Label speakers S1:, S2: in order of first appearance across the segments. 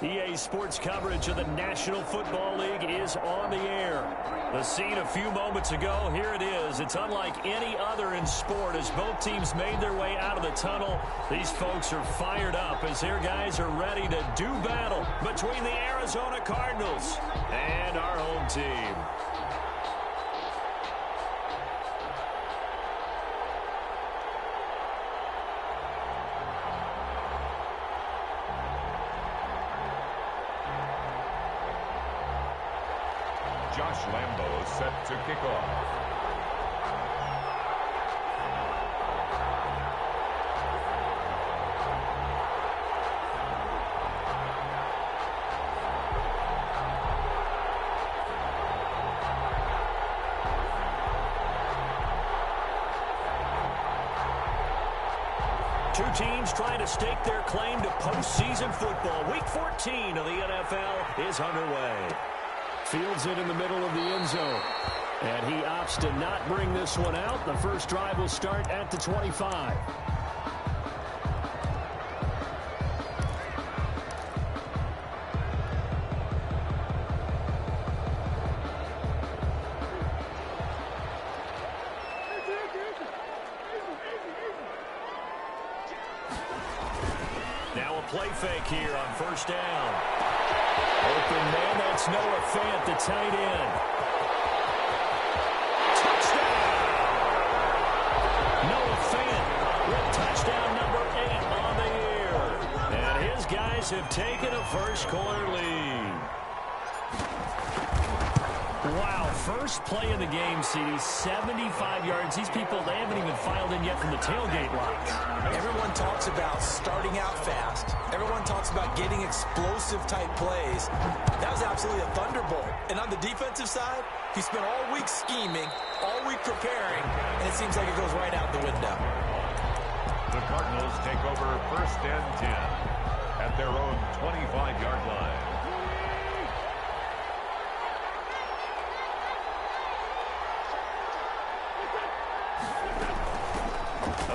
S1: EA Sports coverage of the National Football League is on the air. The scene a few moments ago, here it is. It's unlike any other in sport as both teams made their way out of the tunnel. These folks are fired up as their guys are ready to do battle between the Arizona Cardinals and our home team.
S2: Josh Lambo is set to kick off.
S1: Two teams trying to stake their claim to postseason football. Week 14 of the NFL is underway. Fields it in the middle of the end zone. And he opts to not bring this one out. The first drive will start at the 25. Now a play fake here on first down. Open man, that's Noah Fant, the tight end. Touchdown! Noah Fant with touchdown number 8 on the year. And his guys have taken a first quarter lead. Wow, first play of the game, CD, 75 yards. These people, they haven't even filed in yet from the tailgate lines.
S3: Everyone talks about starting out fast. Everyone talks about getting explosive-type plays. That was absolutely a thunderbolt. And on the defensive side, he spent all week scheming, all week preparing, and it seems like it goes right out the window.
S2: The Cardinals take over first and 10 at their own 25-yard line.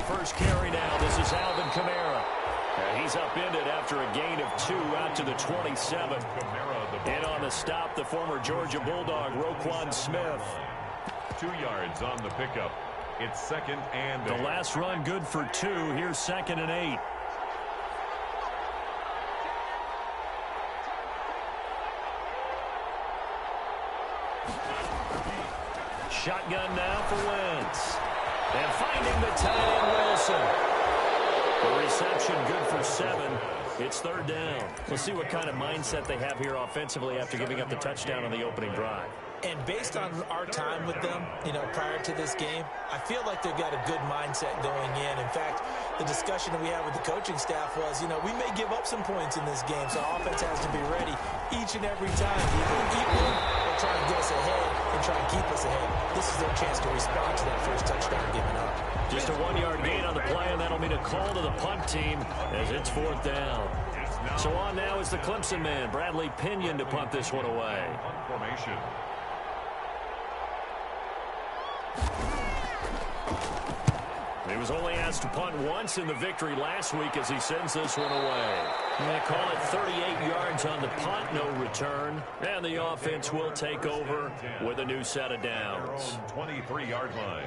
S1: First carry now. This is Alvin Kamara. He's upended after a gain of 2 out to the 27. In on the stop, the former Georgia Bulldog, Roquan Smith.
S2: 2 yards on the pickup. It's second and 8.
S1: The last run good for 2. Here's second and 8. Shotgun now for Wentz. And finding the tight end, Wilson. The reception good for 7. It's third down. We'll see what kind of mindset they have here offensively after giving up the touchdown on the opening drive.
S3: And based on our time with them, prior to this game, I feel like they've got a good mindset going in. In fact, the discussion that we had with the coaching staff was, we may give up some points in this game, so offense has to be ready each and every time. Either equal or try and get us ahead and try and keep us ahead. This is their chance to respond to that first touchdown given up.
S1: Just a 1-yard gain on the play, and that'll mean a call to the punt team as it's fourth down. So on now is the Clemson man, Bradley Pinion, to punt this one away.
S2: Formation.
S1: He was only asked to punt once in the victory last week as he sends this one away. They call it 38 yards on the punt, no return. And the offense will take over with a new set of downs.
S2: 23-yard line.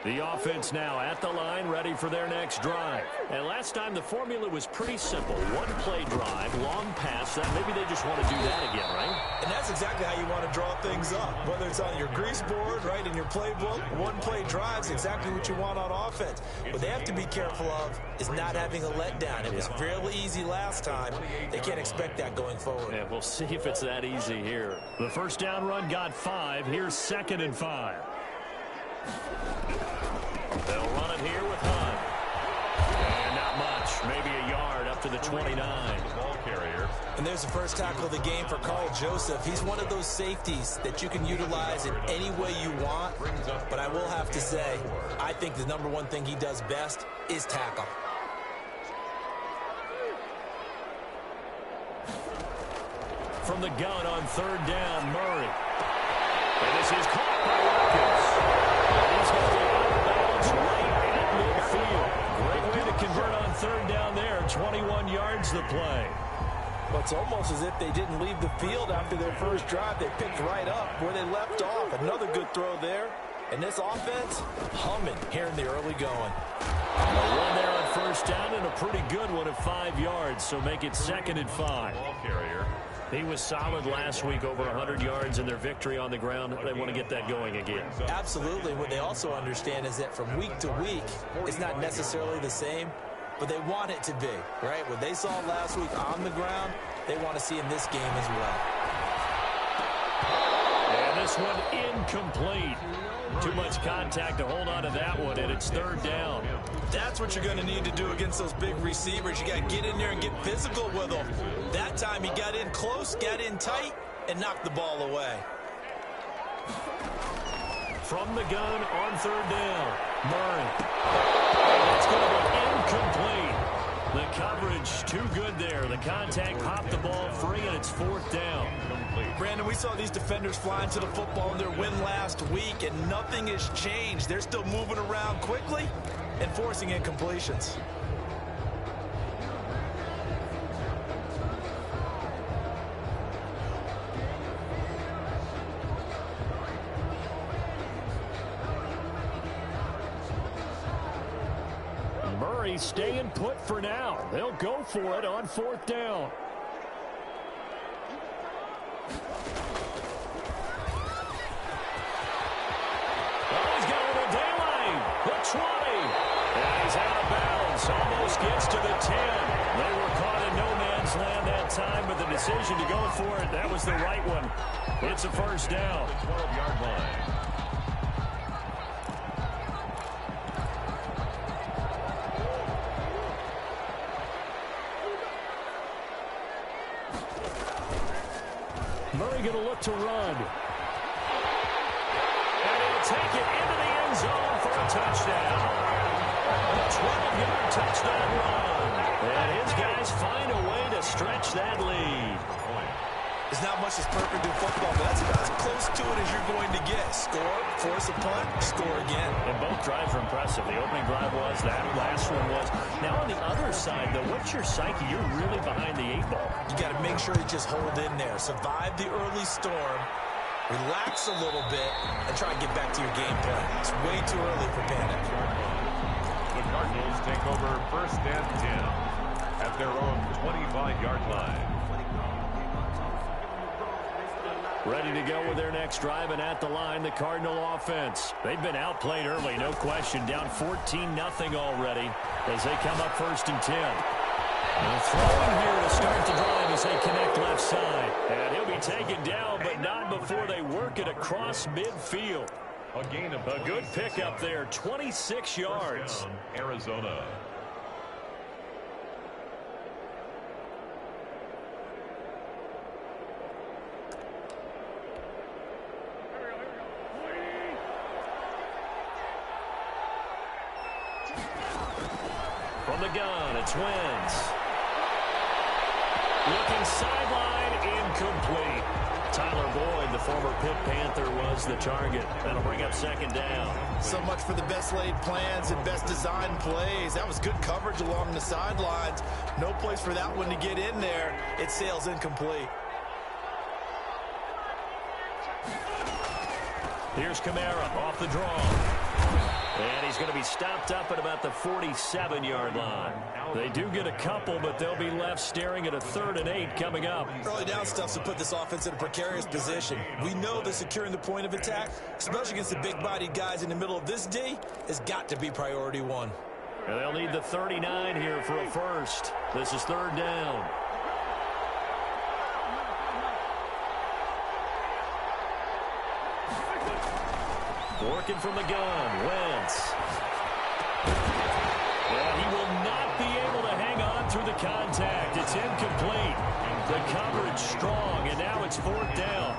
S1: The offense now at the line, ready for their next drive. And last time the formula was pretty simple. One-play drive, long pass. That maybe they just want to do that again, right?
S3: And that's exactly how you want to draw things up. Whether it's on your grease board, right, in your playbook, one-play drive's exactly what you want on offense. What they have to be careful of is not having a letdown. It was fairly easy last time. They can't expect that going forward.
S1: Yeah, we'll see if it's that easy here. The first down run got 5. Here's second and 5. They'll run it here with Hunt. And not much. Maybe a yard up to the 29.
S2: Ball carrier.
S3: And there's the first tackle of the game for Carl Joseph. He's one of those safeties that you can utilize in any way you want. But I will have to say, I think the number one thing he does best is tackle.
S1: From the gun on third down, Murray. And this is caught by Watkins. He's going to be out of bounds right at midfield. Great way to convert on third down there. 21 yards the play.
S3: Well, it's almost as if they didn't leave the field after their first drive. They picked right up where they left off. Another good throw there. And this offense, humming here in the early going.
S1: A run there on first down and a pretty good one at 5 yards, so make it 2nd and 5.
S2: Ball carrier.
S1: He was solid last week, over 100 yards in their victory on the ground. They want to get that going again.
S3: Absolutely. What they also understand is that from week to week, it's not necessarily the same, but they want it to be, right? What they saw last week on the ground, they want to see in this game as well.
S1: And this one incomplete. Too much contact to hold on to that one, and it's 3rd down.
S3: That's what you're going to need to do against those big receivers. You got to get in there and get physical with them. That time he got in close, got in tight, and knocked the ball away.
S1: From the gun on 3rd down, Murray. And it's going to be incomplete. The coverage too good there. The contact popped the ball free, and it's 4th down.
S3: Brandon, we saw these defenders flying to the football in their win last week, and nothing has changed. They're still moving around quickly and forcing incompletions.
S1: Murray staying put for now. They'll go for it on 4th down. And he's out of bounds. Almost gets to the 10. They were caught in no man's land that time, but the decision to go for it, that was the right one. It's a 1st down.
S2: 12-yard line.
S1: Murray going to look to run. And he'll take it into the end zone for a touchdown. A 12-yard touchdown run. And his guys find a way to stretch that lead.
S3: There's not much that's perfect in football, but that's about as close to it as you're going to get. Score, force a punt, score again.
S1: And both drives are impressive. The opening drive was, that last one was. Now on the other side, though, what's your psyche? You're really behind the 8 ball.
S3: You got to make sure you just hold in there. Survive the early storm. Relax a little bit and try and get back to your game plan. It's way too early for panic.
S2: The Cardinals take over 1st and 10 at their own 25-yard line.
S1: Ready to go with their next drive, and at the line, the Cardinal offense. They've been outplayed early, no question. Down 14-0 already as they come up 1st and 10. And throwing here to start the drive as they connect left side. And he'll be taken down, but not before they work it across midfield. A good pickup there, 26 yards.
S2: Arizona.
S1: From the gun, it's Wentz. Looking sideline, incomplete. Tyler Boyd, the former Pitt Panther, was the target. That'll bring up 2nd down.
S3: So much for the best laid plans and best designed plays. That was good coverage along the sidelines. No place for that one to get in there. It sails incomplete.
S1: Here's Kamara off the draw. And he's going to be stopped up at about the 47-yard line. They do get a couple, but they'll be left staring at a 3rd and 8 coming up.
S3: Early down stuff's to put this offense in a precarious position. We know that securing the point of attack, especially against the big-bodied guys in the middle of this D, has got to be priority 1.
S1: And they'll need the 39 here for a 1st. This is 3rd down. Working from the gun, Wentz. And he will not be able to hang on through the contact. It's incomplete. The coverage strong, and now it's 4th down.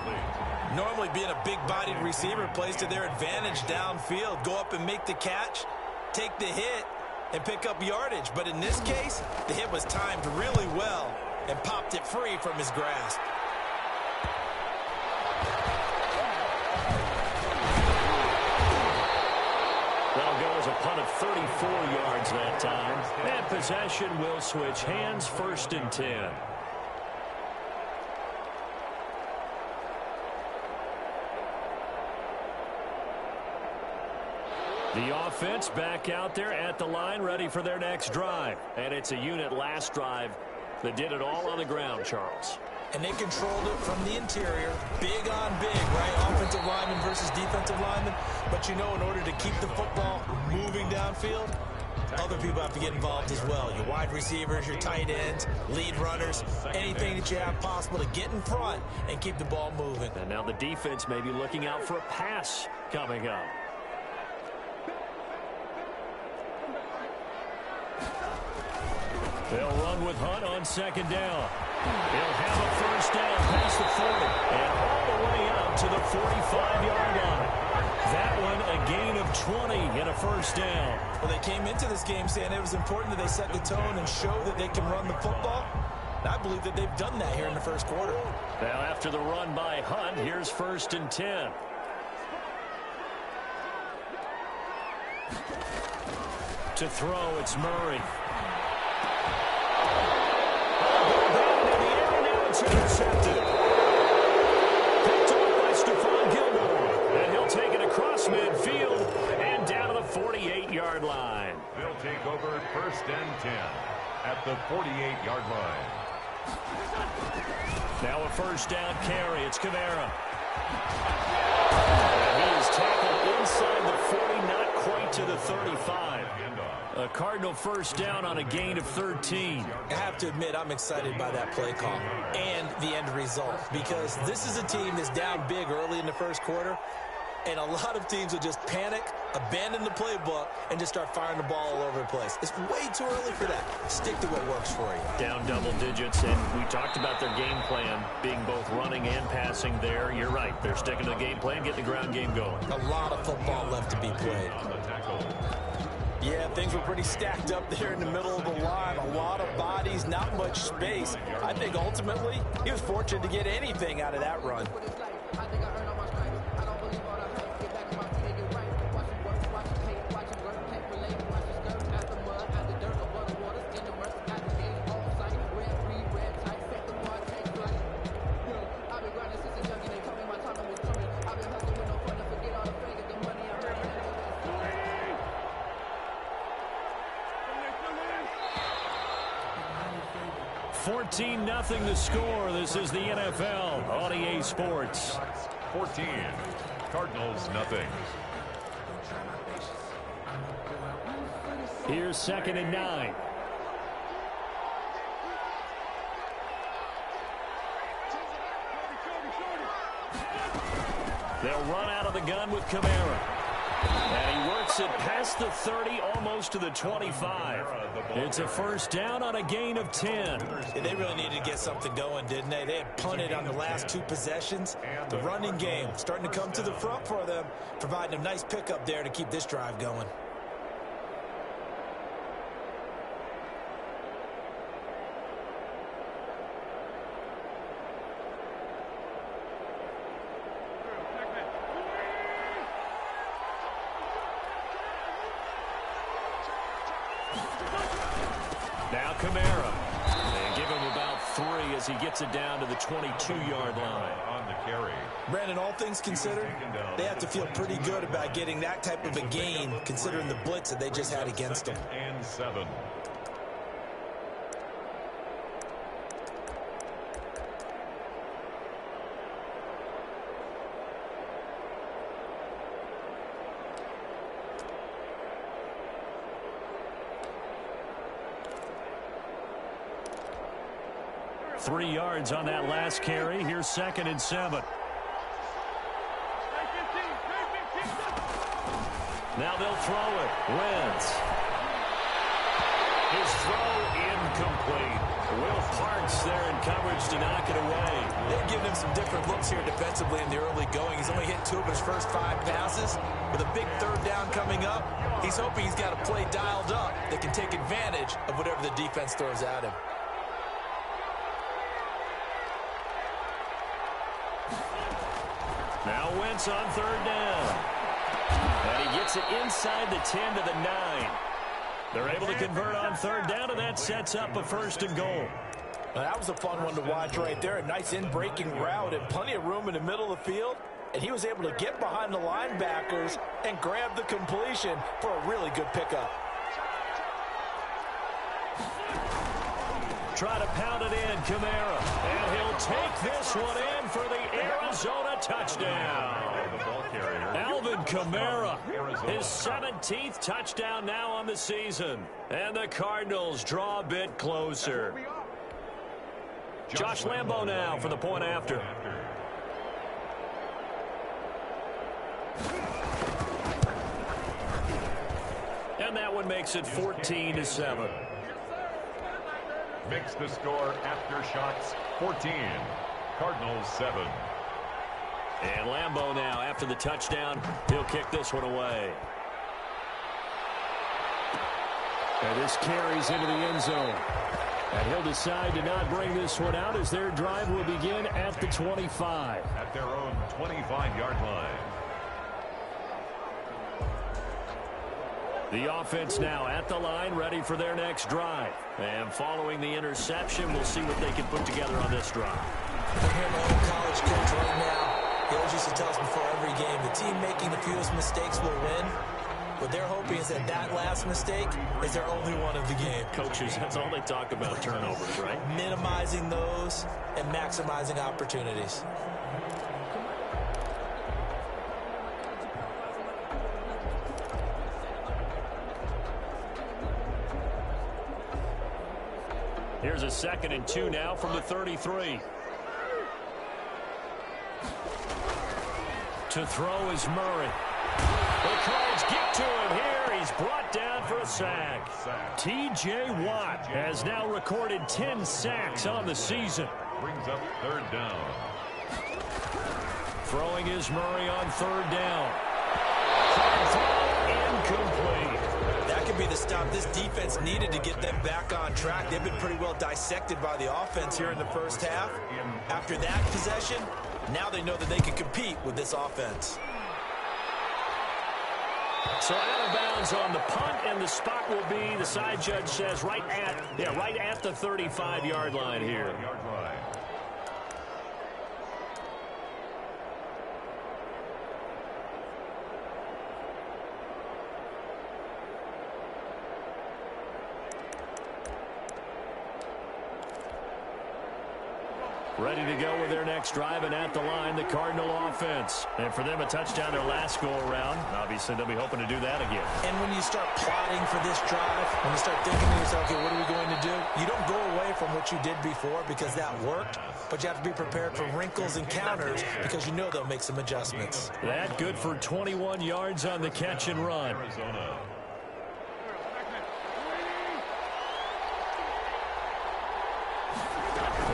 S3: Normally being a big-bodied receiver plays to their advantage downfield. Go up and make the catch, take the hit, and pick up yardage. But in this case, the hit was timed really well and popped it free from his grasp.
S1: That'll go as a punt of 34 yards that time. And possession will switch hands, 1st and 10. The offense back out there at the line, ready for their next drive. And it's a unit last drive that did it all on the ground, Charles.
S3: And they controlled it from the interior, big on big, right? Offensive lineman versus defensive lineman. But you know, in order to keep the football moving downfield, other people have to get involved as well. Your wide receivers, your tight ends, lead runners, anything that you have possible to get in front and keep the ball moving.
S1: And now the defense may be looking out for a pass coming up. They'll run with Hunt on 2nd down. He'll have a 1st down past the 40 and all the way up to the 45-yard line. That one a gain of 20 and a 1st down.
S3: Well, they came into this game saying it was important that they set the tone and show that they can run the football. And I believe that they've done that here in the 1st quarter.
S1: Now after the run by Hunt, here's 1st and 10. To throw, it's Murray. It's intercepted. Picked off by Stephon Gilmore. And he'll take it across midfield and down to the 48-yard line.
S2: They'll take over 1st and 10 at the 48-yard line.
S1: Now a 1st down carry. It's Kamara. And he is tackled inside the 40, not quite to the 35. A Cardinal 1st down on a gain of 13.
S3: I have to admit, I'm excited by that play call and the end result, because this is a team that's down big early in the 1st quarter, and a lot of teams will just panic, abandon the playbook, and just start firing the ball all over the place. It's way too early for that. Stick to what works for you.
S1: Down double digits, and we talked about their game plan being both running and passing there. You're right. They're sticking to the game plan, getting the ground game going.
S3: A lot of football left to be played. Yeah, things were pretty stacked up there in the middle of the line. A lot of bodies, not much space. I think ultimately he was fortunate to get anything out of that run.
S1: Nothing to score. This is the NFL on EA Sports.
S2: 14. Cardinals nothing.
S1: Here's 2nd and 9. They'll run out of the gun with Kamara. And he works it past the 30, almost to the 25. It's a 1st down on a gain of 10.
S3: Yeah, they really needed to get something going, didn't they? They had punted on the last 2 possessions. The running game starting to come to the front for them, providing a nice pickup there to keep this drive going.
S1: Now Kamara. They give him about 3 as he gets it down to the 22-yard line.
S2: On the carry.
S3: Brandon, all things considered, they have to feel pretty good about getting that type of a gain, considering the blitz that they just had against them.
S2: 2nd and 7.
S1: Three yards on that last carry. Here's 2nd and 7. Now they'll throw it. Wentz. His throw incomplete. Will Parks there in coverage to knock it away.
S3: They've given him some different looks here defensively in the early going. He's only hit 2 of his first 5 passes. With a big 3rd down coming up, he's hoping he's got a play dialed up that can take advantage of whatever the defense throws at him.
S1: Now Wentz on 3rd down. And he he gets it inside the 10 to the 9. They're able to convert on third down, and that sets up a 1st and goal.
S3: Well, that was a fun one to watch right there. A nice in-breaking route and plenty of room in the middle of the field. And he was able to get behind the linebackers and grab the completion for a really good pickup.
S1: Try to pound it in, Kamara. And he'll take this one in for the Arizona touchdown. Alvin Kamara, his 17th touchdown now on the season. And the Cardinals draw a bit closer. Josh Lambo now for the point after. And that one makes it 14-7.
S2: Makes the score after shots 14. Cardinals 7.
S1: And Lambo now after the touchdown. He'll kick this one away. And this carries into the end zone. And he'll decide to not bring this one out as their drive will begin at the 25.
S2: At their own 25-yard line.
S1: The offense now at the line, ready for their next drive. And following the interception, we'll see what they can put together on this drive.
S3: I'm here, my old college coach right now. He always used to tell us before every game, the team making the fewest mistakes will win. What they're hoping is that that last mistake is their only one of the game.
S1: Coaches, that's all they talk about, turnovers, right?
S3: Minimizing those and maximizing opportunities.
S1: Here's a 2nd and 2 now from the 33. To throw is Murray. The Cards get to him here. He's brought down for a sack. T.J. Watt has now recorded 10 sacks on the season.
S2: Brings up 3rd down.
S1: Throwing is Murray on 3rd down. Throw incomplete.
S3: That could be the stop this defense needed to get them back on track. They've been pretty well dissected by the offense here in the first half. After that possession, now they know that they can compete with this offense.
S1: So out of bounds on the punt, and the spot will be, the side judge says, right at the 35-yard line here. Ready to go with their next drive, and at the line, the Cardinal offense. And for them, a touchdown their last go-around. Obviously, they'll be hoping to do that again.
S3: And when you start plotting for this drive, when you start thinking to yourself, okay, what are we going to do? You don't go away from what you did before because that worked, but you have to be prepared for wrinkles and counters because you know they'll make some adjustments.
S1: That good for 21 yards on the catch and run.
S2: Arizona.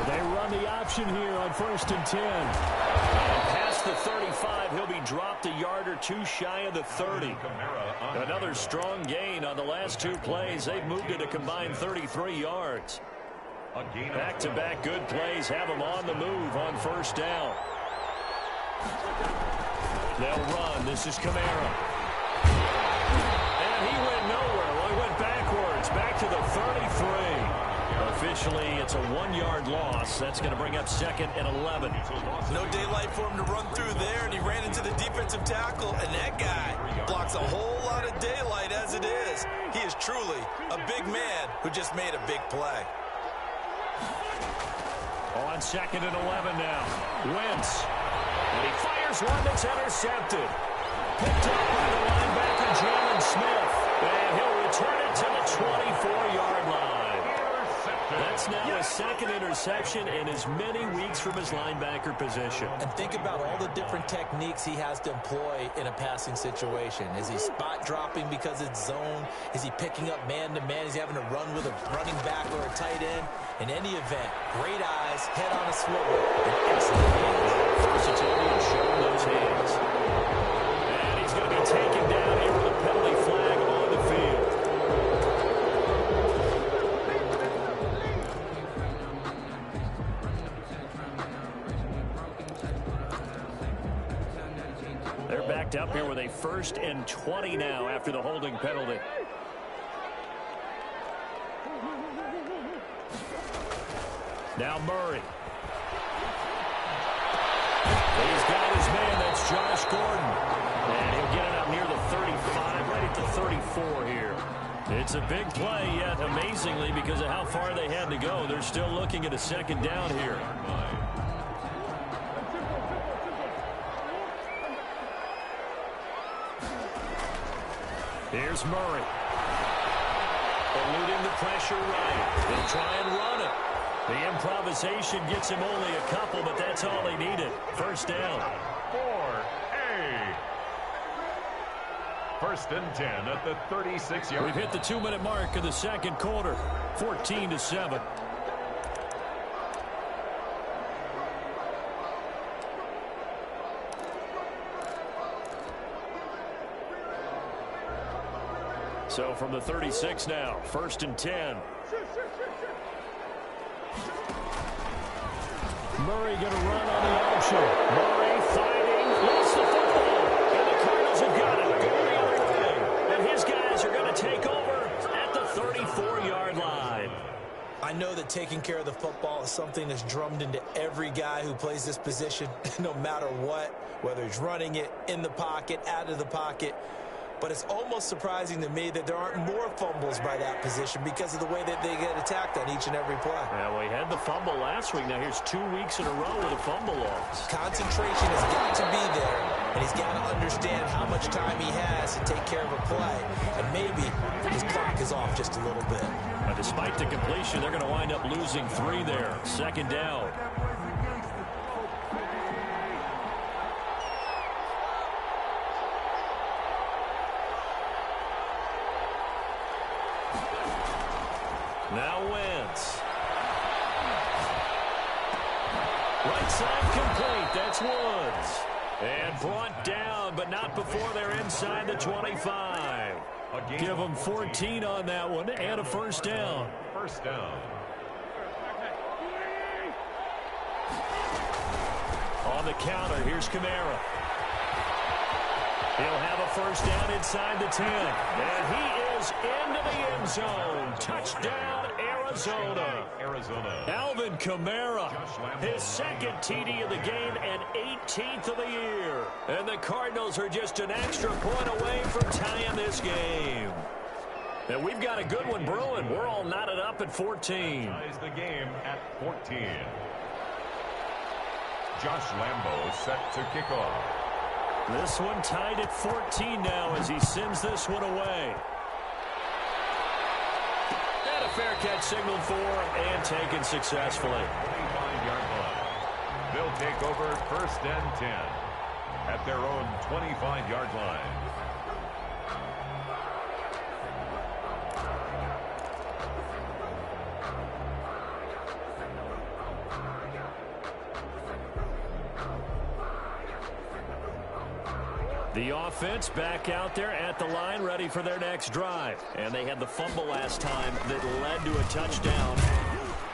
S1: They run the option here on 1st and 10. And past the 35, he'll be dropped a yard or two shy of the 30. Another strong gain on the last 2 plays. They've moved it a combined 33 yards. Back-to-back good plays have them on the move on 1st down. They'll run. This is Kamara. And he went nowhere. Well, he went backwards. Back to the 33. Officially, it's a 1-yard loss. That's going to bring up 2nd and 11.
S3: No daylight for him to run through there, and he ran into the defensive tackle, and that guy blocks a whole lot of daylight as it is. He is truly a big man who just made a big play.
S1: On 2nd and 11 now. Wentz. And he fires one that's intercepted. Picked up by the linebacker, Jalen Smith. And he'll return it to the 24-yard line. That's now his 2nd interception in as many weeks from his linebacker position.
S3: And think about all the different techniques he has to employ in a passing situation. Is he spot dropping because it's zone? Is he picking up man-to-man? Is he having to run with a running back or a tight end? In any event, great eyes, head on a swivel, and excellent hands.
S1: Versatility and showing those hands. And he's going to be taken down here with a penalty flag on the field. They're backed up here with a a 1st and 20 now after the holding penalty. Now Murray. He's got his man. That's Josh Gordon. And he'll get it up near the 35, right at the 34 here. It's a big play, yet amazingly, because of how far they had to go, they're still looking at a 2nd down here. Here's Murray. Eluding the pressure right. They'll try and run it. The improvisation gets him only a couple, but that's all he needed. 1st down.
S2: 4A. 1st and 10 at the 36-yard.
S1: We've hit the 2-minute mark of the 2nd quarter. 14-7. So from the 36 now, 1st and 10. Murray going to run on the option. Murray fighting, lost the football, and the Cardinals have got it. Going the other way, and his guys are going to take over at the 34-yard line.
S3: I know that taking care of the football is something that's drummed into every guy who plays this position, no matter what, whether he's running it, in the pocket, out of the pocket. But it's almost surprising to me that there aren't more fumbles by that position because of the way that they get attacked on each and every play.
S1: Yeah, we had the fumble last week. Now here's 2 weeks in a row with a fumble loss.
S3: Concentration has got to be there, and he's got to understand how much time he has to take care of a play. And maybe his clock is off just a little bit.
S1: But despite the completion, they're going to wind up losing 3 there. 2nd down. Now Wentz. Right side complete. That's Woods. And brought down, but not before they're inside the 25. Give them 14 on that one and a 1st down.
S2: 1st down.
S1: On the counter, here's Kamara. He'll have a 1st down inside the 10. And he is into the end zone. Touchdown, Arizona. Alvin Kamara, his 2nd TD of the game and 18th of the year. And the Cardinals are just an extra point away from tying this game. And we've got a good one brewing. We're all knotted up at 14.
S2: Ties the game at 14. Josh Lambo set to kick off.
S1: This one tied at 14 now as he sends this one away. And a fair catch signaled for and taken successfully.
S2: 25-yard line. They'll take over 1st and 10 at their own 25-yard line.
S1: The offense back out there at the line, ready for their next drive. And they had the fumble last time that led to a touchdown.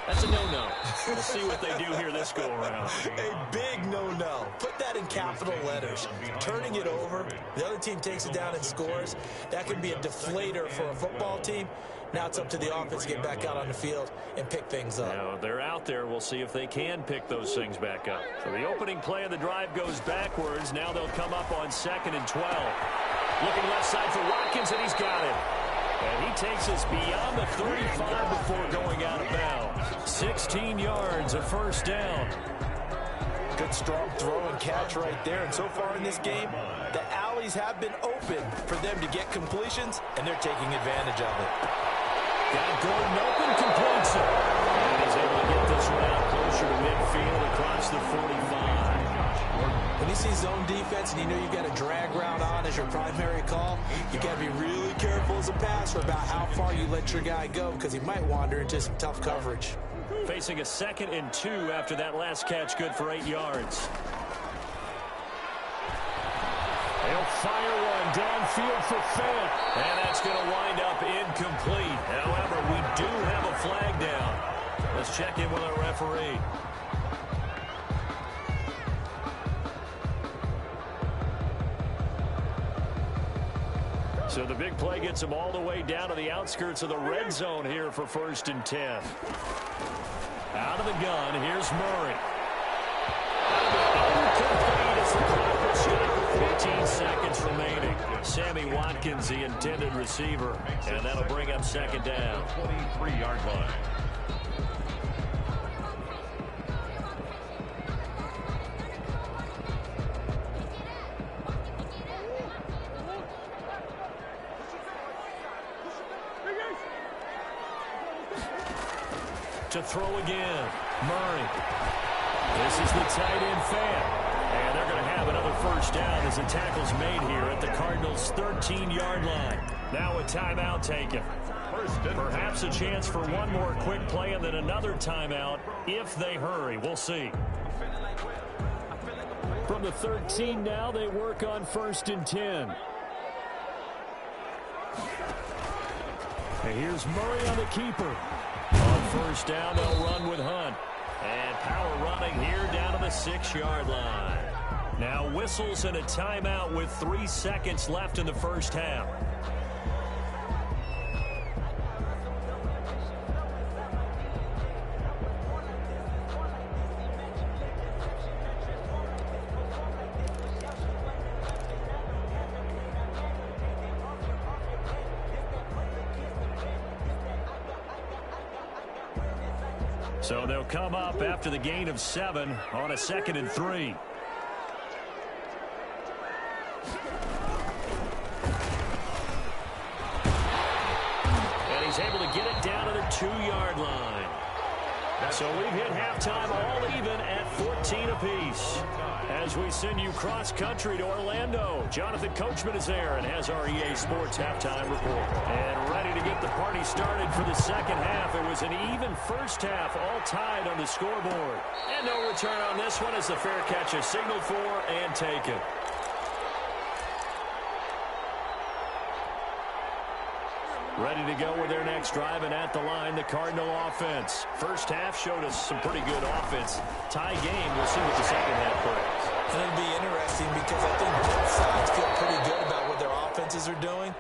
S1: That's a no-no. We'll see what they do here this go-around.
S3: A big no-no. Put that in capital letters. Turning it over, the other team takes it down and scores. That could be a deflator for a football team. Now it's up to the offense to get back out on the field and pick things up.
S1: Now, they're out there. We'll see if they can pick those things back up. So the opening play of the drive goes backwards. Now they'll come up on 2nd and 12. Looking left side for Watkins, and he's got it. And he takes us beyond the 35 before going out of bounds. 16 yards, a 1st down.
S3: Good strong throw and catch right there. And so far in this game, the alleys have been open for them to get completions, and they're taking advantage of it.
S1: Got Gordon open, completes it. And he's able to get this one out closer to midfield across the 45.
S3: When you see zone defense and you know you've got a drag route on as your primary call, you got to be really careful as a passer about how far you let your guy go because he might wander into some tough coverage.
S1: Facing a 2nd and 2 after that last catch, good for 8 yards. They'll fire one downfield for Fant. And that's going to wind up incomplete. However, we do have a flag down. Let's check in with our referee. So the big play gets them all the way down to the outskirts of the red zone here for 1st and 10. Out of the gun, here's Murray. Incomplete as the clock will stop with 14 seconds remaining. Sammy Watkins, the intended receiver, and that'll bring up 2nd down.
S2: 23-yard line.
S1: To throw again, Murray. This is the tight end fan. And they're going to have another 1st down as the tackle's made here at the Cardinals' 13-yard line. Now a timeout taken. Perhaps a chance for one more quick play and then another timeout if they hurry. We'll see. From the 13 now, they work on 1st and 10. And here's Murray on the keeper. On 1st down, they'll run with Hunt. And power running here down to the 6-yard line. Now whistles and a timeout with 3 seconds left in the 1st half. So they'll come up after the gain of 7 on a 2nd and 3. And he's able to get it down to the 2-yard line. So we've hit halftime all even at 14 apiece. As we send you cross-country to Orlando, Jonathan Coachman is there and has our EA Sports halftime report. And ready to get the party started for the 2nd half. It was an even 1st half, all tied on the scoreboard. And no return on this one as the fair catch is signaled for and taken. Ready to go with their next drive, and at the line, the Cardinal offense. 1st half showed us some pretty good offense. Tie game, we'll see what the 2nd half brings.
S3: And it'll be interesting because I think both sides feel pretty good about what their offenses are doing.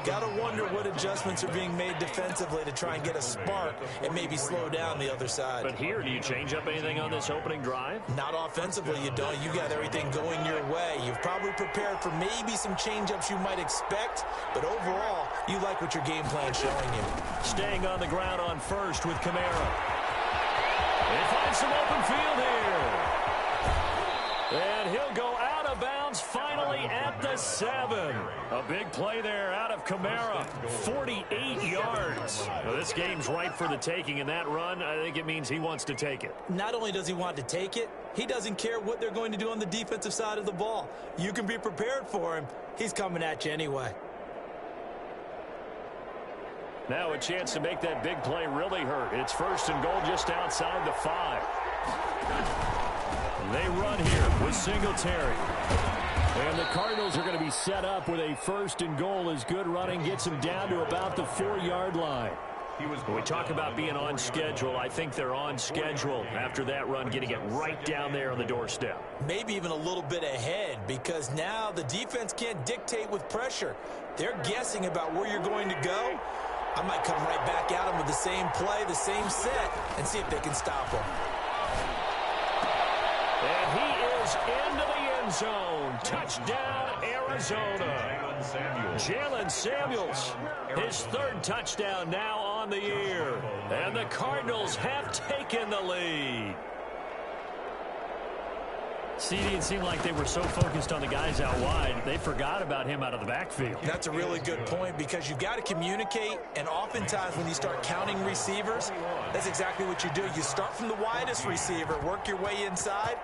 S3: Got to wonder what adjustments are being made defensively to try and get a spark and maybe slow down the other side.
S1: But here, do you change up anything on this opening drive?
S3: Not offensively, you don't. You got everything going your way. You've probably prepared for maybe some change-ups you might expect, but overall, you like what your game plan's showing you.
S1: Staying on the ground on 1st with Kamara. They find some open field here. And he'll go out of bounds finally at the 7. A big play there out of Kamara. 48 yards. Well, this game's ripe for the taking, and that run, I think it means he wants to take it.
S3: Not only does he want to take it, he doesn't care what they're going to do on the defensive side of the ball. You can be prepared for him. He's coming at you anyway.
S1: Now a chance to make that big play really hurt. It's 1st and goal just outside the 5. They run here with Singletary. And the Cardinals are going to be set up with a 1st and goal as good running gets them down to about the 4-yard line. When we talk about being on schedule, I think they're on schedule after that run, getting it right down there on the doorstep.
S3: Maybe even a little bit ahead because now the defense can't dictate with pressure. They're guessing about where you're going to go. I might come right back at them with the same play, the same set, and see if they can stop them.
S1: And he is into the end zone. Touchdown, Arizona. Jalen Samuels, his 3rd touchdown now on the year. And the Cardinals have taken the lead. See, it seemed like they were so focused on the guys out wide, they forgot about him out of the backfield.
S3: That's a really good point because you've got to communicate, and oftentimes when you start counting receivers, that's exactly what you do. You start from the widest receiver, work your way inside.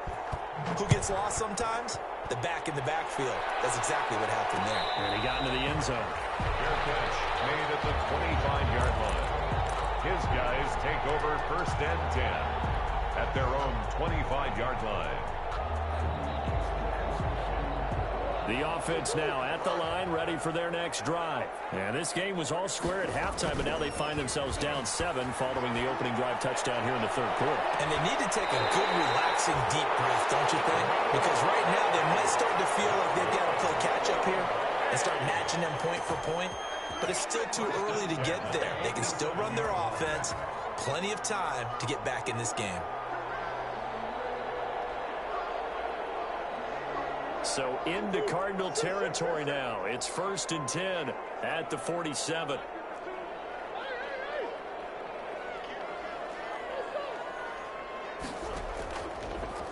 S3: Who gets lost sometimes? The back in the backfield. That's exactly what happened there.
S1: And he got into the end zone.
S2: Fair catch made at the 25-yard line. His guys take over 1st and 10 at their own 25-yard line.
S1: The offense now at the line, ready for their next drive. And this game was all square at halftime, but now they find themselves down 7 following the opening drive touchdown here in the 3rd quarter.
S3: And they need to take a good, relaxing, deep breath, don't you think? Because right now they might start to feel like they've got to play catch-up here. and start matching them point for point. But it's still too early to get there. They can still run their offense. Plenty of time to get back in this game.
S1: So into Cardinal territory now. It's 1st and 10 at the 47.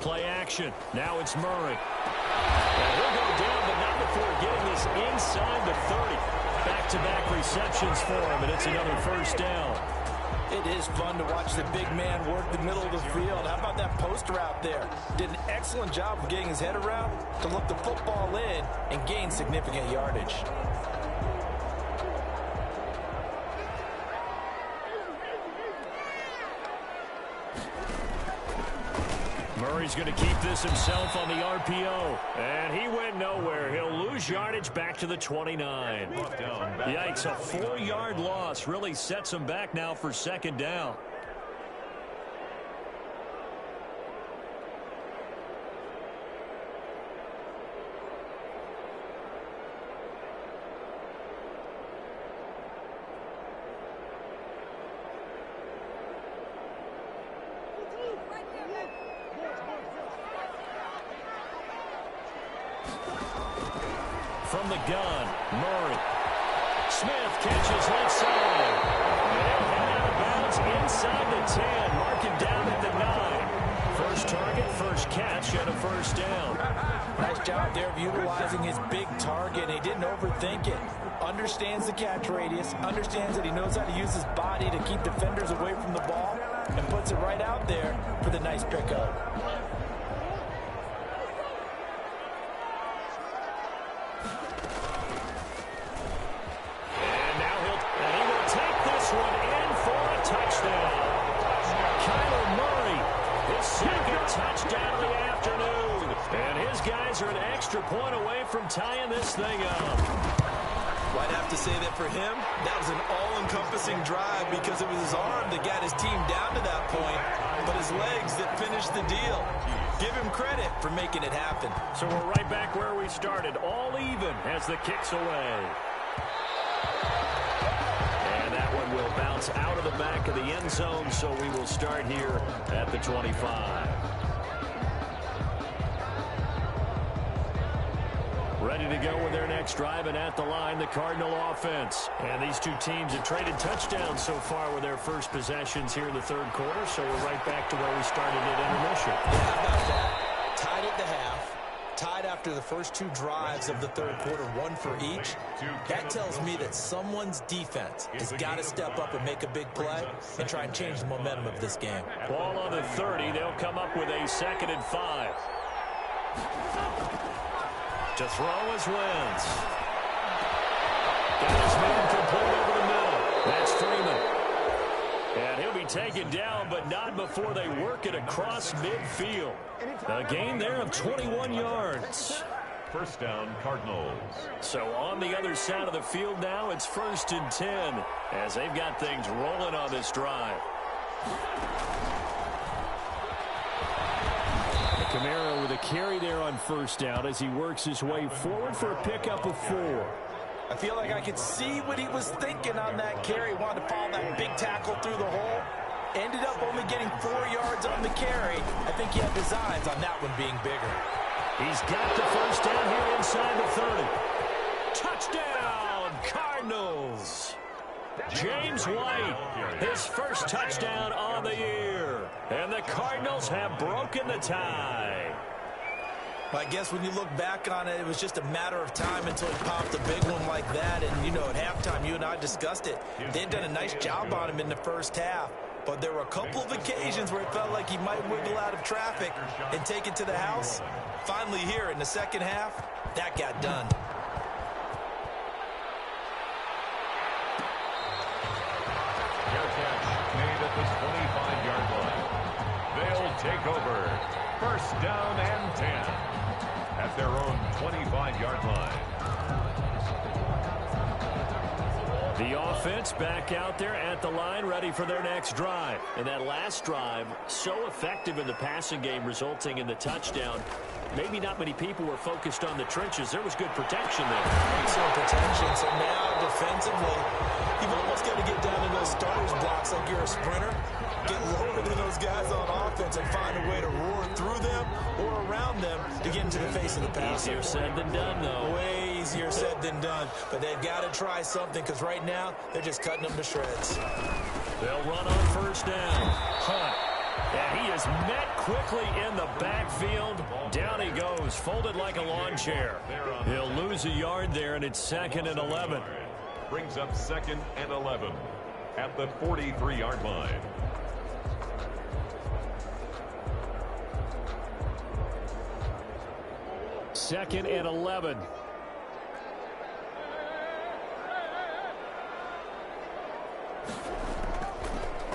S1: Play action. Now it's Murray. And he'll go down, but not before getting this inside the 30. Back-to-back receptions for him, and it's another 1st down.
S3: It is fun to watch the big man work the middle of the field. How about that post route there? Did an excellent job of getting his head around to look the football in and gain significant yardage.
S1: Murray's going to keep this himself on the RPO. And he went nowhere. He'll lose yardage back to the 29. Yikes, a 4-yard loss really sets him back now for 2nd down. From the gun, Murray. Smith catches left side. And out of bounds inside the 10. Marking down at the 9. First target, first catch, and a 1st down.
S3: Nice job there of utilizing his big target. He didn't overthink it. Understands the catch radius. Understands that he knows how to use his body to keep defenders away from the ball. And puts it right out there for the nice pickup.
S1: Touchdown of the afternoon. And his guys are an extra point away from tying this thing up.
S3: Well, I'd have to say that for him, that was an all-encompassing drive because it was his arm that got his team down to that point, but his legs that finished the deal. Give him credit for making it happen.
S1: So we're right back where we started, all even as the kick's away. And that one will bounce out of the back of the end zone, so we will start here at the 25. Ready to go with their next drive, and at the line, the Cardinal offense. And these two teams have traded touchdowns so far with their first possessions here in the 3rd quarter, so we're right back to where we started at intermission.
S3: Yeah, how about that? Tied at the half, tied after the first 2 drives of the 3rd quarter, 1 for each. That tells me that someone's defense has got to step up and make a big play and try and change the momentum of this game.
S1: Ball on the 30. They'll come up with a 2nd and 5. To throw is Wentz. Got his man complete over the middle. That's Freeman. And he'll be taken down, but not before they work it across midfield. A gain there of 21 yards.
S2: 1st down, Cardinals.
S1: So on the other side of the field now, it's 1st and 10 as they've got things rolling on this drive. Kamara with a carry there on 1st down as he works his way forward for a pickup of 4.
S3: I feel like I could see what he was thinking on that carry. Wanted to follow that big tackle through the hole. Ended up only getting 4 yards on the carry. I think he had designs on that one being bigger.
S1: He's got the 1st down here inside the 30. Touchdown, Cardinals. James White, his first touchdown on the year. And the Cardinals have broken the tie.
S3: I guess when you look back on it, it was just a matter of time until he popped a big one like that. And, you know, at halftime, you and I discussed it. They had done a nice job on him in the 1st half. But there were a couple of occasions where it felt like he might wiggle out of traffic and take it to the house. Finally here in the 2nd half, that got done.
S2: Made at the 25-yard line. They'll take over. 1st down and 10 at their own 25-yard line.
S1: The offense back out there at the line, ready for their next drive. And that last drive, so effective in the passing game, resulting in the touchdown. Maybe not many people were focused on the trenches. There was good protection there.
S3: Excellent protection. So now, defensively, you've almost got to get down to those starters blocks like you're a sprinter. Get lower than those guys on offense and find a way to roar through them or around them to get into the face of the passer.
S1: Easier said than done, though.
S3: Way easier said than done. But they've got to try something because right now they're just cutting them to shreds.
S1: They'll run on first down. Hunt. And he is met quickly in the backfield. Down he goes, folded like a lawn chair. He'll lose a yard there, and it's 2nd and 11.
S2: Brings up 2nd and 11 at the 43-yard line.
S1: Second and 11.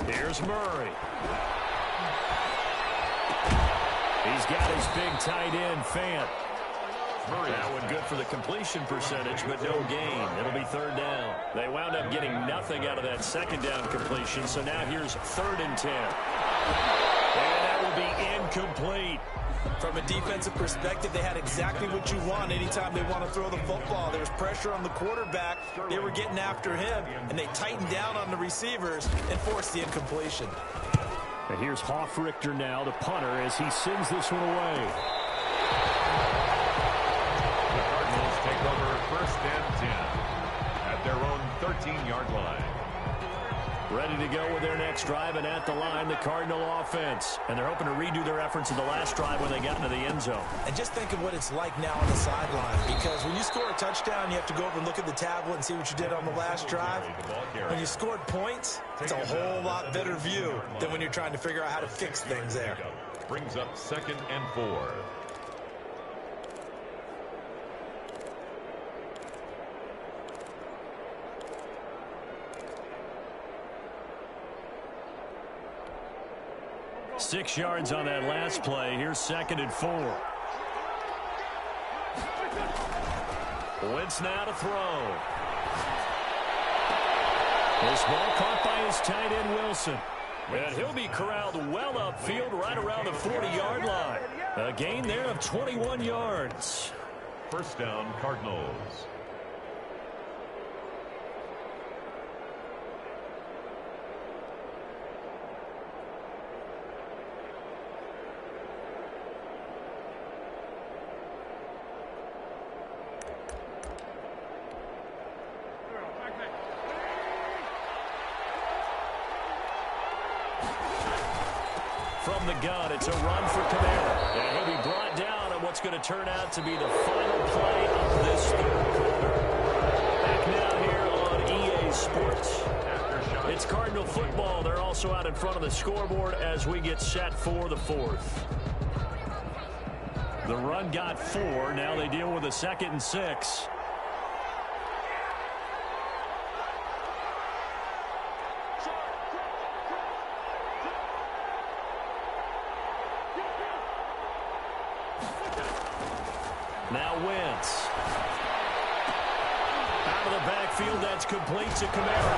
S1: Here's Murray. He's got his big tight end, Fant. That one good for the completion percentage, but no gain. It'll be 3rd down. They wound up getting nothing out of that 2nd down completion, so now here's 3rd and 10. And that will be incomplete.
S3: From a defensive perspective, they had exactly what you want anytime they want to throw the football. There was pressure on the quarterback. They were getting after him, and they tightened down on the receivers and forced the incompletion.
S1: And here's Hofrichter now, the punter, as he sends this one away.
S2: The Cardinals take over 1st and 10 at their own 13-yard line.
S1: Ready to go with their next drive, and at the line, the Cardinal offense. And they're hoping to redo their efforts in the last drive when they got into the end zone.
S3: And just think of what it's like now on the sideline, because when you score a touchdown, you have to go over and look at the tablet and see what you did on the last drive. When you scored points, it's a whole lot better view than when you're trying to figure out how to fix things there.
S2: Brings up 2nd and 4.
S1: Six yards on that last play. Here's 2nd and 4. Wentz now to throw. This ball caught by his tight end, Wilson. And he'll be corralled well upfield right around the 40-yard line. A gain there of 21 yards.
S2: 1st down, Cardinals.
S1: From the gun, it's a run for Kamara. And he'll be brought down on what's going to turn out to be the final play of this 3rd quarter. Back now here on EA Sports. It's Cardinal football. They're also out in front of the scoreboard as we get set for the 4th. The run got 4. Now they deal with a 2nd and 6. Now Wentz. Out of the backfield, that's complete to Kamara.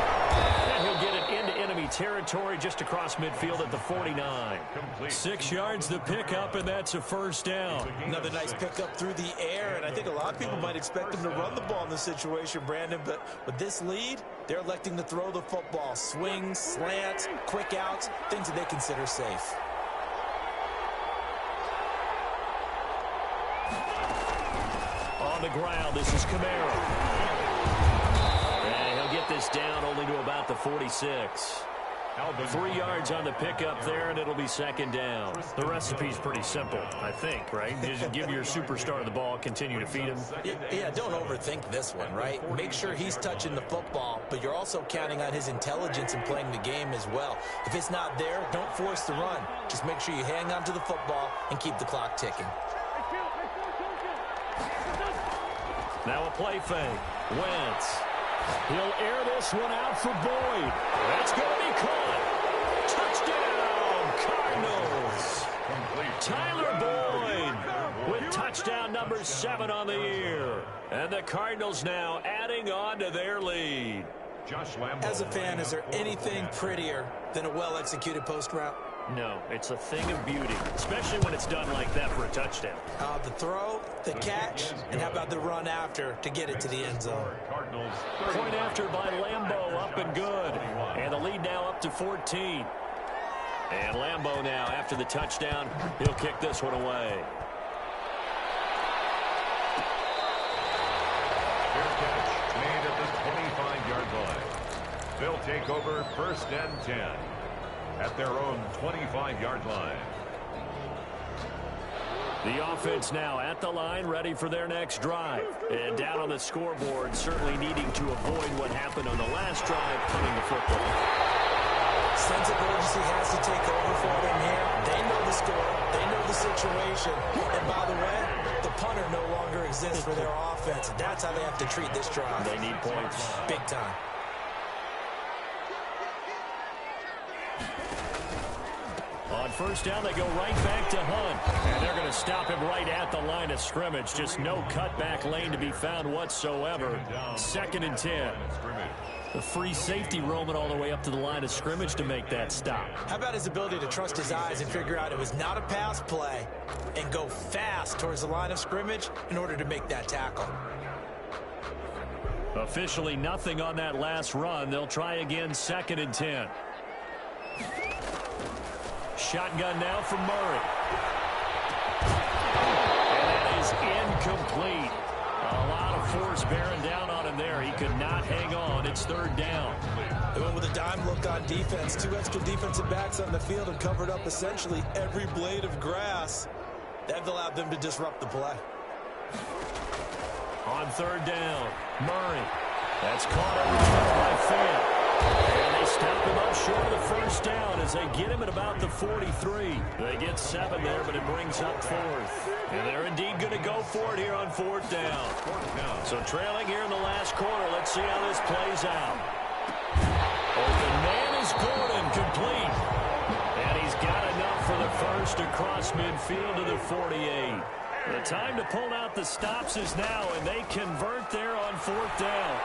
S1: And he'll get it into enemy territory just across midfield at the 49. 6 yards the pickup, and that's a 1st down.
S3: Another nice pickup through the air, and I think a lot of people might expect them to run the ball in this situation, Brandon, but with this lead, they're electing to throw the football. Swings, slants, quick outs, things that they consider safe.
S1: On the ground, this is Kamara. And he'll get this down only to about the 46. 3 yards on the pickup there, and it'll be 2nd down. The recipe's pretty simple, I think, right? Just give your superstar the ball, continue to feed him.
S3: Yeah, don't overthink this one, right? Make sure he's touching the football, but you're also counting on his intelligence in playing the game as well. If it's not there, don't force the run. Just make sure you hang on to the football and keep the clock ticking.
S1: Now a play fake. Wentz. He'll air this one out for Boyd. That's going to be caught. Touchdown, Cardinals. Tyler Boyd with touchdown number 7 on the year. And the Cardinals now adding on to their lead.
S3: As a fan, is there anything prettier than a well-executed post route?
S1: No, it's a thing of beauty, especially when it's done like that for a touchdown.
S3: The throw, the catch, and how about the run after to get it to the end zone?
S1: Point after by Lambeau, up and good. And the lead now up to 14. And Lambeau now, after the touchdown, he'll kick this one away.
S2: Fair catch made at the 25-yard line. They'll take over 1st and 10 at their own 25-yard line.
S1: The offense now at the line, ready for their next drive. And down on the scoreboard, certainly needing to avoid what happened on the last drive, punting the football.
S3: Sense of urgency has to take over for them here. They know the score. They know the situation. And by the way, the punter no longer exists for their offense. That's how they have to treat this drive.
S1: They need points.
S3: Big time.
S1: On 1st down, they go right back to Hunt. And they're going to stop him right at the line of scrimmage. Just no cutback lane to be found whatsoever. 2nd and 10. The free safety roaming all the way up to the line of scrimmage to make that stop.
S3: How about his ability to trust his eyes and figure out it was not a pass play and go fast towards the line of scrimmage in order to make that tackle?
S1: Officially nothing on that last run. They'll try again, 2nd and 10. Shotgun now from Murray. And that is incomplete. A lot of force bearing down on him there. He could not hang on. It's 3rd down.
S3: They went with a dime look on defense. 2 extra defensive backs on the field and covered up essentially every blade of grass. That allowed them to disrupt the play.
S1: On 3rd down, Murray. That's caught up by Fant. And they stop him up short of the 1st down as they get him at about the 43. They get 7 there, but it brings up 4th. And they're indeed going to go for it here on 4th down. So trailing here in the last quarter. Let's see how this plays out. Open man is good and complete. And he's got enough for the first across midfield to the 48. The time to pull out the stops is now, and they convert there on 4th down.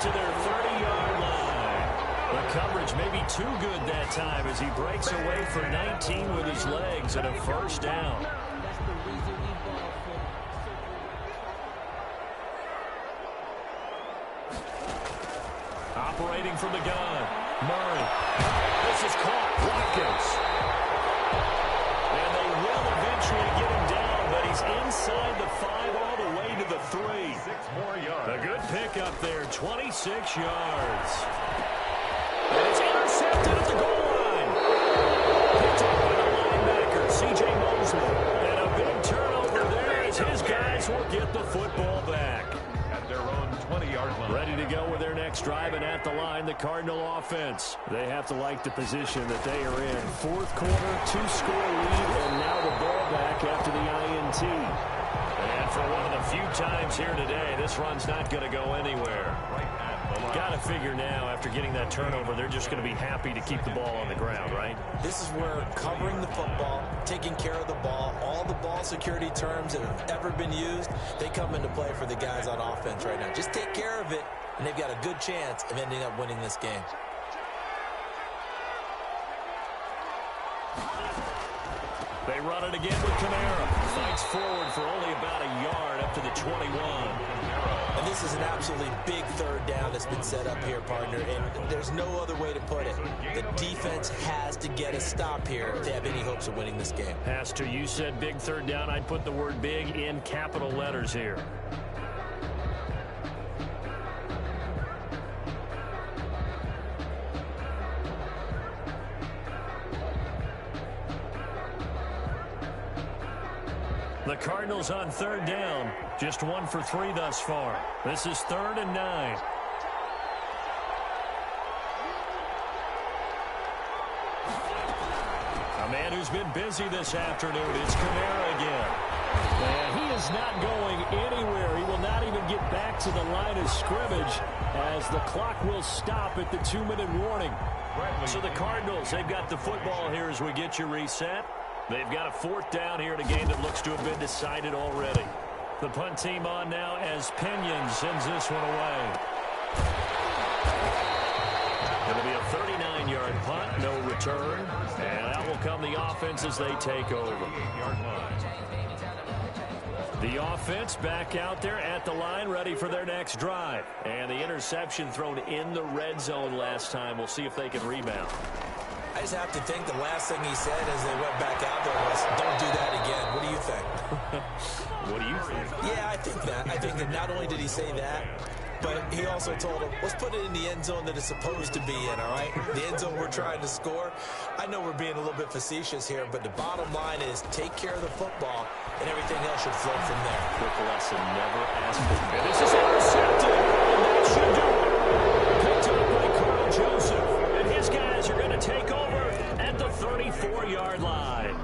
S1: To their 30-yard line. The coverage may be too good that time as he breaks away for 19 with his legs and a 1st down. Operating from the gun, Murray. This is caught. Watkins. And they will eventually get him down, but he's inside the 5 all the way to the 3.
S2: 6 more yards.
S1: A good pick up there, 26 yards. And it's intercepted at the goal line. Picked up by the linebacker, C.J. Mosley. And a big turnover there as his guys will get the football back.
S2: At their own 20-yard line.
S1: Ready to go with their next drive, and at the line, the Cardinal offense. They have to like the position that they are in. 4th quarter, 2-score lead, and now the ball back after the INT. And for one of the few times here today, this run's not going to go anywhere. Got to figure now, after getting that turnover, they're just going to be happy to keep the ball on the ground, right?
S3: This is where covering the football, taking care of the ball, all the ball security terms that have ever been used, they come into play for the guys on offense right now. Just take care of it, and they've got a good chance of ending up winning this game.
S1: They run it again with Kamara. Fights forward for only about a yard up to the 21.
S3: And this is an absolutely big 3rd down that's been set up here, partner, and there's no other way to put it. The defense has to get a stop here if they have any hopes of winning this game.
S1: Has to. You said big 3rd down. I'd put the word big in capital letters here. The Cardinals on 3rd down, just 1 for 3 thus far. This is 3rd and 9. A man who's been busy this afternoon is Kamara again. And he is not going anywhere. He will not even get back to the line of scrimmage as the clock will stop at the 2-minute warning. So the Cardinals, they've got the football here as we get you reset. They've got a fourth down here in a game that looks to have been decided already. The punt team on now as Pinion sends this one away. It'll be a 39-yard punt, no return. And that will come the offense as they take over. The offense back out there at the line, ready for their next drive. And the interception thrown in the red zone last time. We'll see if they can rebound.
S3: I just have to think the last thing he said as they went back out there was, don't do that again. What do you think?
S1: What do you think?
S3: Yeah, I think that. I think that not only did he say that, but he also told him, let's put it in the end zone that it's supposed to be in, all right? The end zone we're trying to score. I know we're being a little bit facetious here, but the bottom line is take care of the football, and everything else should flow from there.
S1: Quick lesson, never ask for it. And this is intercepted, and that should do it. Picked up by Carl Joseph, and his guys are going to take over at the 34-yard line.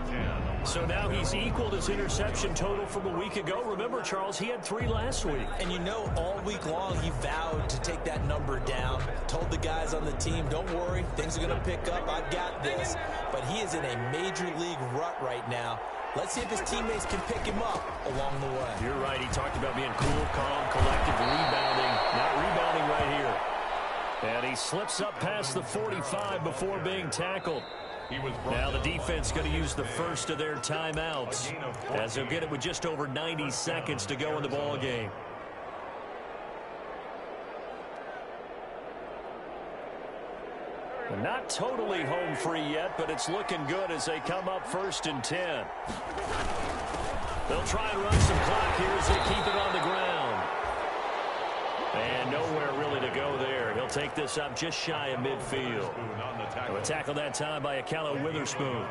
S1: So now he's equaled his interception total from a week ago. Remember, Charles, he had 3 last week.
S3: And you know, all week long he vowed to take that number down. Told the guys on the team, don't worry, things are going to pick up. I've got this. But he is in a major league rut right now. Let's see if his teammates can pick him up along the way.
S1: You're right. He talked about being cool, calm, collected, rebounding. Not rebounding right here. And he slips up past the 45 before being tackled. Now the defense going to use the first of their timeouts as they'll get it with just over 90 seconds to go in the ball game. Not totally home free yet, but it's looking good as they come up 1st and 10. They'll try and run some clock here as they keep it on the ground. And nowhere really to go there. He'll take this up just shy of midfield. A tackle that time by Akello Witherspoon.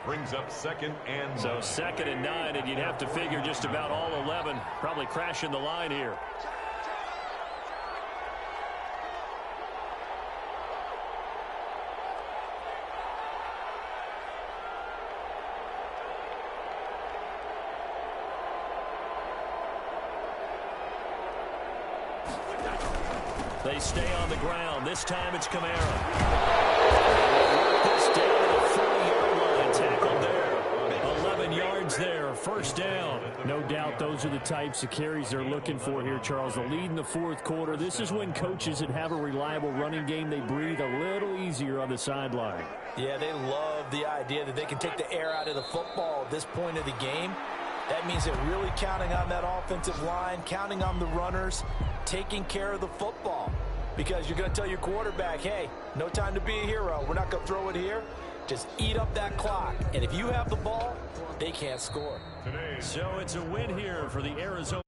S2: Brings up 2nd and 9.
S1: So 2nd and 9, and you'd have to figure just about all 11 probably crashing the line here. They stay on the ground. This time it's Kamara. This down to the 40-yard line. Tackled there. 11 yards there. First down.
S4: No doubt those are the types of carries they're looking for here, Charles. The lead in the 4th quarter. This is when coaches that have a reliable running game, they breathe a little easier on the sideline.
S3: Yeah, they love the idea that they can take the air out of the football at this point of the game. That means they're really counting on that offensive line, counting on the runners, taking care of the football. Because you're going to tell your quarterback, hey, no time to be a hero. We're not going to throw it here. Just eat up that clock. And if you have the ball, they can't score.
S1: So it's a win here for the Arizona